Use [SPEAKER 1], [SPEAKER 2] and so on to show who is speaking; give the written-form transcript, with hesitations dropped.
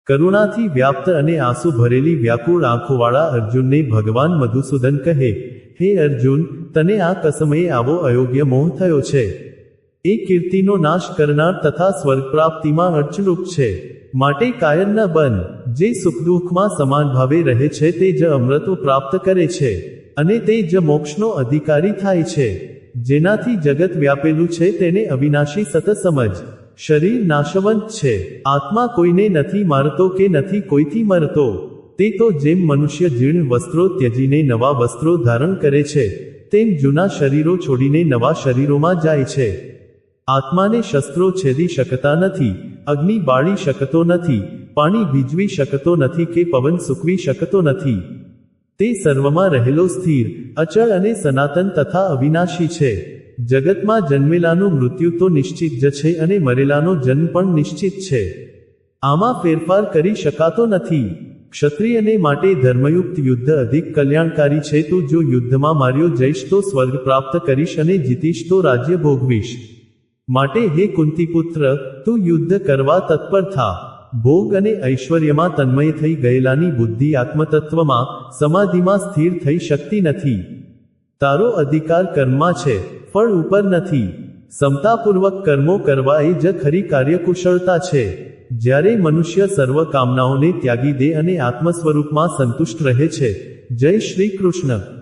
[SPEAKER 1] કરુણાથી વ્યાપ્ત અને આંસુ ભરેલી વ્યાકુળ આંખોવાળા અર્જુનને ભગવાન મધુસૂદન કહે, હે અર્જુન, તને આ કસમયે આવો અયોગ્ય મોહ થયો છે. એ કીર્તિનો નાશ કરનાર તથા સ્વર્ગ પ્રાપ્તિમાં અડચણરૂપ છે. માટે કાયર ન બન. જે સુખદુઃખમાં સમાન ભાવે રહે છે તે જ અમૃત પ્રાપ્ત કરે છે, અને તે જ મોક્ષનો અધિકારી થાય છે. જેનાથી જગત વ્યાપેલું છે તેને અવિનાશી સત સમજ. શરીર નાશવંત છે. આત્મા કોઈને નથી મારતો કે નથી કોઈથી મરતો. તે તો જેમ મનુષ્ય જીર્ણ વસ્ત્રો ત્યજીને નવા વસ્ત્રો ધારણ કરે છે, તેમ જૂના શરીરો છોડીને નવા શરીરોમાં જાય છે. આત્માને શસ્ત્રો છેદી શકતા નથી, અગ્નિ બાળી શકતો નથી, પાણી ભીજવી શકતો નથી કે પવન સૂકવી શકતો નથી. તે સર્વમાં રહેલો સ્થિર, અચળ અને સનાતન તથા અવિનાશી છે. જગતમાં જન્મેલાનું મૃત્યુ તો નિશ્ચિત જ છે અને મરેલાનો જન્મ પણ નિશ્ચિત છે. આમાં ફેરફાર કરી શકાતો નથી. ક્ષત્રિયને માટે ધર્મયુક્ત યુદ્ધ અધિક કલ્યાણકારી છે. તું જો યુદ્ધમાં માર્યો જઈશ તો સ્વર્ગ પ્રાપ્ત કરીશ અને જીતીશ તો રાજ્ય ભોગવીશ. માટે હે કુંતીપુત્ર, તું યુદ્ધ કરવા તત્પર થા. ભોગ અને ઐશ્વર્યમાં તન્મય થઈ ગયેલાની બુદ્ધિ આત્મતત્વમાં, સમાધિમાં સ્થિર થઈ શકતી નથી. તારો અધિકાર કર્મમાં છે, ફળ ઉપર નથી. સમતાપૂર્વક કર્મો કરવા એ જ ખરી કાર્યકુશળતા છે. જ્યારે મનુષ્ય સર્વ કામનાઓને ત્યાગી દે અને આત્મ સ્વરૂપમાં સંતુષ્ટ રહે છે. જય શ્રી કૃષ્ણ.